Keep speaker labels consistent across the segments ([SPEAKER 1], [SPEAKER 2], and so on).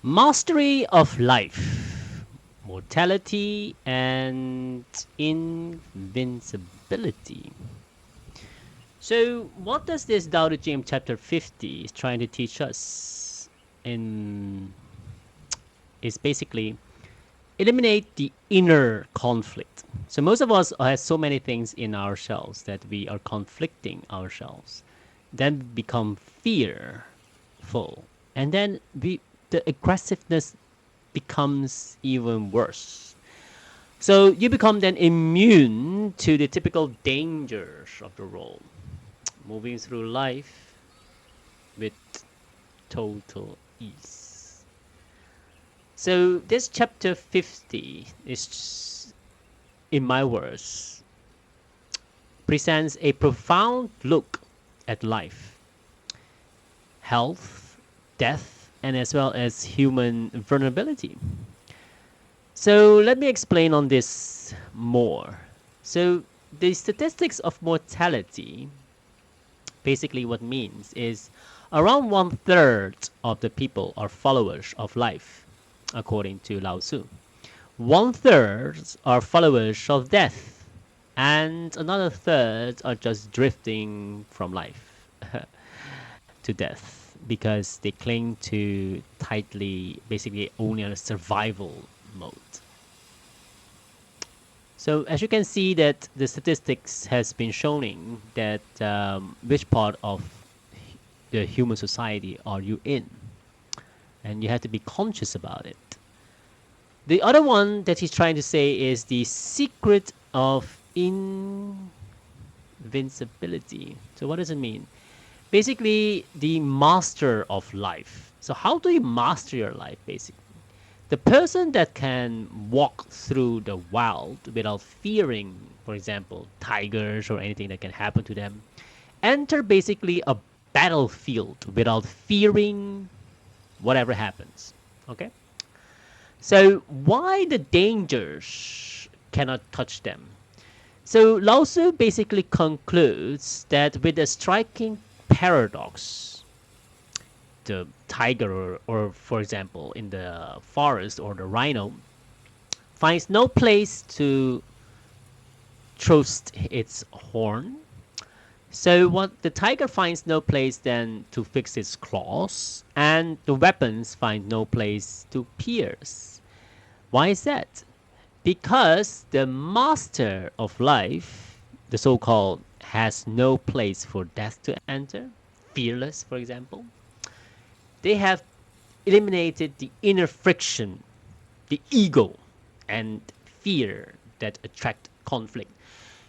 [SPEAKER 1] Mastery of life, mortality, and invincibility. So, what does this Tao Te Ching chapter 50 is trying to teach us? In is basically eliminate the inner conflict. So most of us has so many things in ourselves that we are conflicting ourselves, then become fearful, and then the aggressiveness becomes even worse. So you become then immune to the typical dangers of the role, moving through life with total ease. So this chapter 50 is, in my words, presents a profound look at life, health, death, and as well as human vulnerability. So let me explain on this more. So the statistics of mortality basically what means is around 1/3 of the people are followers of life, according to Lao Tzu. 1/3 are followers of death, and another third are just drifting from life to death because they cling to tightly, basically only on a survival mode. So as you can see that the statistics has been showing that which part of the human society are you in, and you have to be conscious about it. The other one that he's trying to say is the secret of invincibility. So what does it mean? Basically, the master of life. So how do you master your life, basically? The person that can walk through the wild without fearing, for example, tigers or anything that can happen to them, enter basically a battlefield without fearing whatever happens. Okay? So why the dangers cannot touch them? So Lao Tzu basically concludes that with a striking paradox, the tiger or for example in the forest or the rhino finds no place to thrust its horn. So what the tiger finds no place then to fix its claws, and the weapons find no place to pierce. Why is that? Because the master of life, the so-called, has no place for death to enter, fearless, for example, they have eliminated the inner friction, the ego, and fear that attract conflict.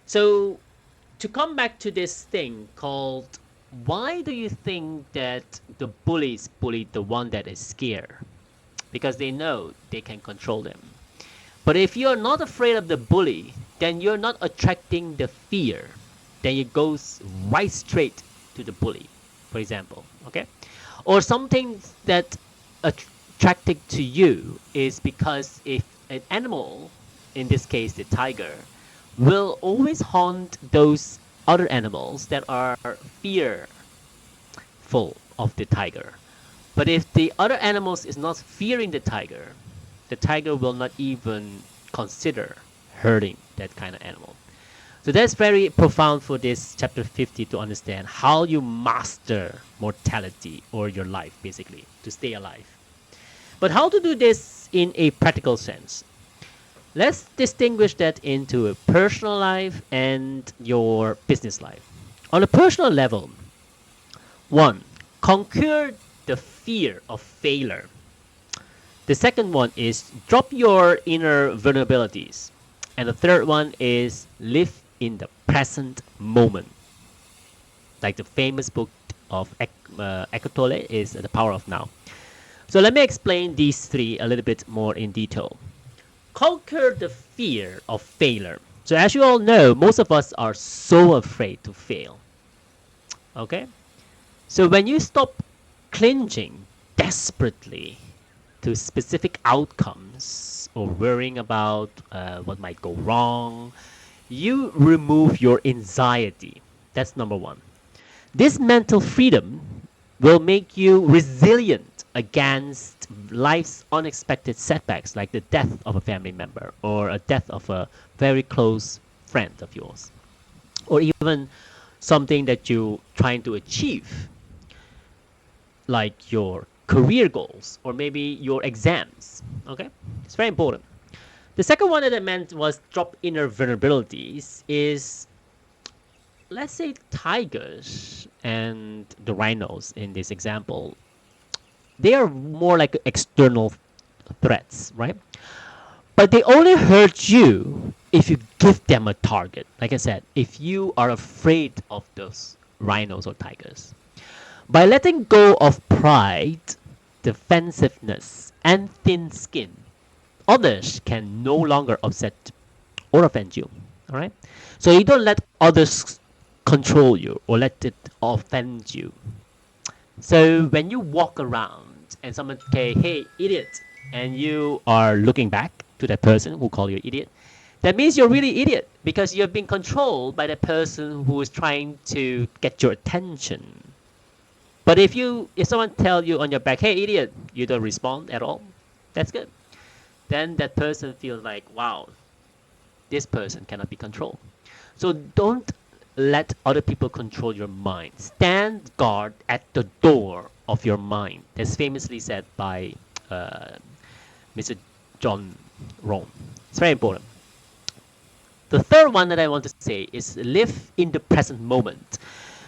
[SPEAKER 1] So to come back to this thing called, why do you think that the bullies bully the one that is scared? Because they know they can control them. But if you're not afraid of the bully, then you're not attracting the fear. Then it goes right straight to the bully, for example. Okay? Or something that attracted to you is because if an animal, in this case the tiger, will always haunt those other animals that are fearful of the tiger. But if the other animals is not fearing the tiger will not even consider hurting that kind of animal. So that's very profound for this chapter 50 to understand how you master mortality or your life, basically, to stay alive. But how to do this in a practical sense? Let's distinguish that into a personal life and your business life. On a personal level, one, conquer the fear of failure. The second one is drop your inner vulnerabilities. And the third one is live in the present moment. Like the famous book of Eckhart Tolle is The Power of Now. So let me explain these three a little bit more in detail. Conquer the fear of failure. So as you all know, most of us are so afraid to fail. Okay? So when you stop clinging desperately to specific outcomes or worrying about what might go wrong, you remove your anxiety. That's number one. This mental freedom will make you resilient against life's unexpected setbacks, like the death of a family member or a death of a very close friend of yours, or even something that you're trying to achieve, like your career goals or maybe your exams. Okay, it's very important. The second one that I meant was drop inner vulnerabilities is, let's say, tigers and the rhinos in this example. They are more like external threats, right? But they only hurt you if you give them a target. Like I said, if you are afraid of those rhinos or tigers. By letting go of pride, defensiveness, and thin skin, others can no longer upset or offend you. All right? So you don't let others control you or let it offend you. So when you walk around and someone say, "Hey, idiot," and you are looking back to that person who called you idiot, that means you're really idiot because you're being controlled by the person who is trying to get your attention. But if someone tell you on your back, "Hey, idiot," you don't respond at all, that's good. Then that person feels like, wow, this person cannot be controlled. So don't let other people control your mind. Stand guard at the door of your mind. That's famously said by Mr. John Rome. It's very important. The third one that I want to say is live in the present moment.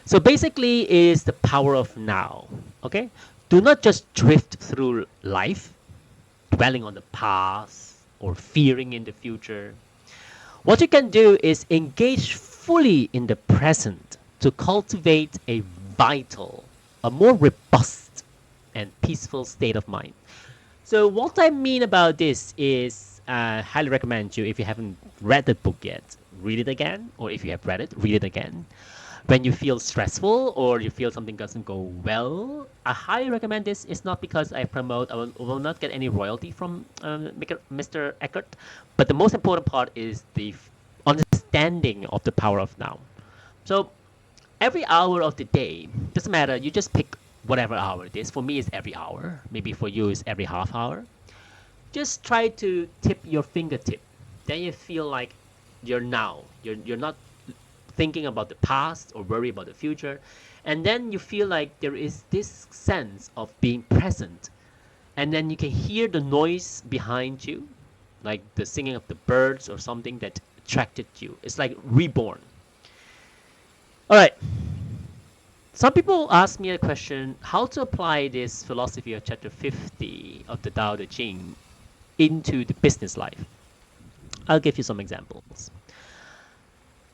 [SPEAKER 1] So basically is the power of now. Okay? Do not just drift through life, dwelling on the past or fearing in the future. What you can do is engage fully in the present to cultivate a vital, a more robust and peaceful state of mind. So what I mean about this is I highly recommend you, if you haven't read the book yet, read it again, or if you have read it, read it again. When you feel stressful or you feel something doesn't go well, I highly recommend this. It's not because I will not get any royalty from Mr. Eckert, but the most important part is the understanding of the power of now. So every hour of the day, doesn't matter, you just pick whatever hour it is. For me, it's every hour. Maybe for you, it's every half hour. Just try to tip your fingertip. Then you feel like you're now. You're not thinking about the past or worry about the future. And then you feel like there is this sense of being present. And then you can hear the noise behind you, like the singing of the birds or something that attracted you. It's like reborn. All right. Some people ask me a question, how to apply this philosophy of chapter 50 of the Tao Te Ching into the business life. I'll give you some examples.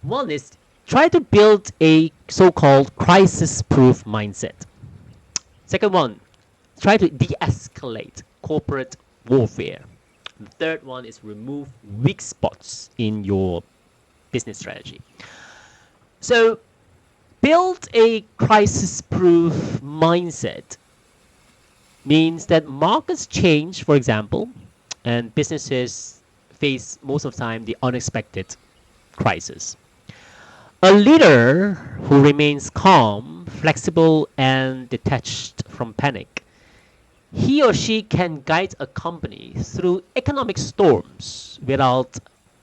[SPEAKER 1] One is try to build a so-called crisis-proof mindset. Second one, try to de-escalate corporate warfare. The third one is remove weak spots in your business strategy. So build a crisis-proof mindset means that markets change, for example, and businesses face most of the time the unexpected crisis. A leader who remains calm, flexible, and detached from panic, he or she can guide a company through economic storms without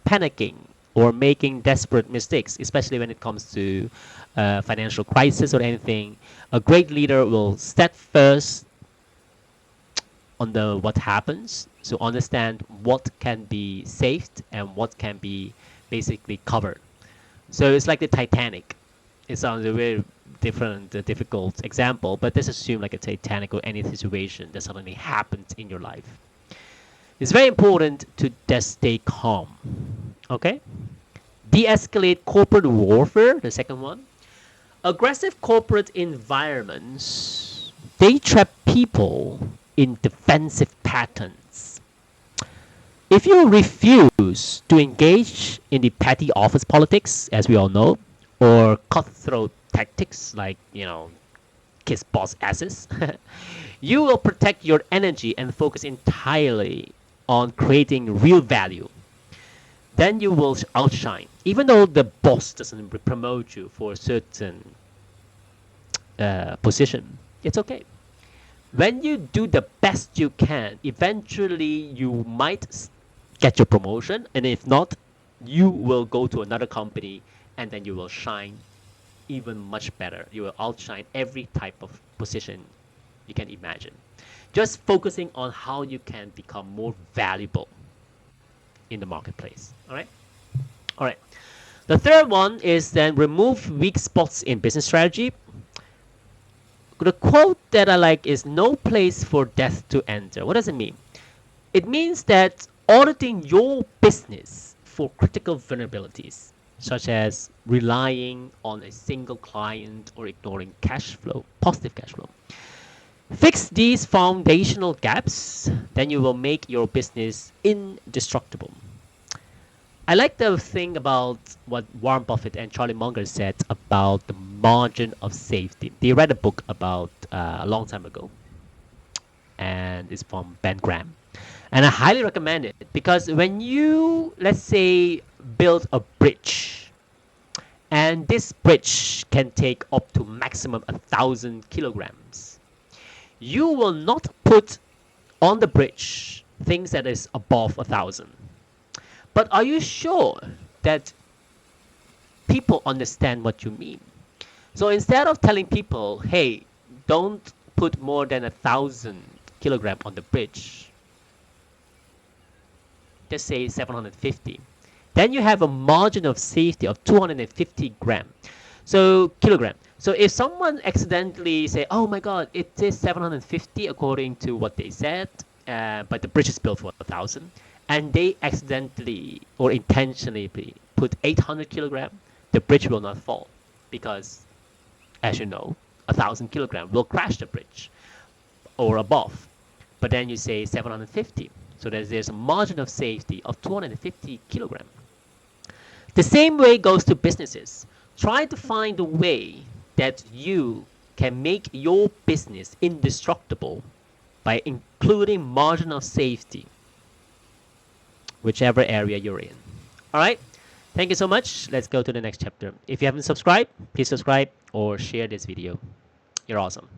[SPEAKER 1] panicking or making desperate mistakes, especially when it comes to financial crisis or anything. A great leader will steadfast on the what happens, so understand what can be saved and what can be basically covered. So it's like the Titanic. It sounds a very different, difficult example, but let's assume like a Titanic or any situation that suddenly happens in your life. It's very important to just stay calm. Okay? De-escalate corporate warfare, the second one. Aggressive corporate environments, they trap people in defensive patterns. If you refuse to engage in the petty office politics, as we all know, or cutthroat tactics like, kiss boss asses, you will protect your energy and focus entirely on creating real value. Then you will outshine. Even though the boss doesn't promote you for a certain position, It's okay. When you do the best you can, eventually you might get your promotion, and if not, you will go to another company and then you will shine even much better. You will outshine every type of position you can imagine. Just focusing on how you can become more valuable in the marketplace. All right? All right. The third one is then remove weak spots in business strategy. The quote that I like is no place for death to enter. What does it mean? It means that auditing your business for critical vulnerabilities, such as relying on a single client or ignoring cash flow, positive cash flow. Fix these foundational gaps, then you will make your business indestructible. I like the thing about what Warren Buffett and Charlie Munger said about the margin of safety. They read a book about a long time ago, and it's from Ben Graham. And I highly recommend it because when you, let's say, build a bridge, and this bridge can take up to maximum 1,000 kilograms, you will not put on the bridge things that is above 1,000. But are you sure that people understand what you mean? So instead of telling people, hey, don't put more than 1,000 kilograms on the bridge, just say 750. Then you have a margin of safety of 250 gram. So kilogram. So if someone accidentally say, oh my God, it is 750 according to what they said, but the bridge is built for 1,000, and they accidentally or intentionally put 800 kilogram, the bridge will not fall because, as you know, 1,000 kilogram will crash the bridge or above. But then you say 750. So there's a margin of safety of 250 kilogram. The same way goes to businesses. Try to find a way that you can make your business indestructible by including margin of safety, whichever area you're in. All right. Thank you so much. Let's go to the next chapter. If you haven't subscribed, please subscribe or share this video. You're awesome.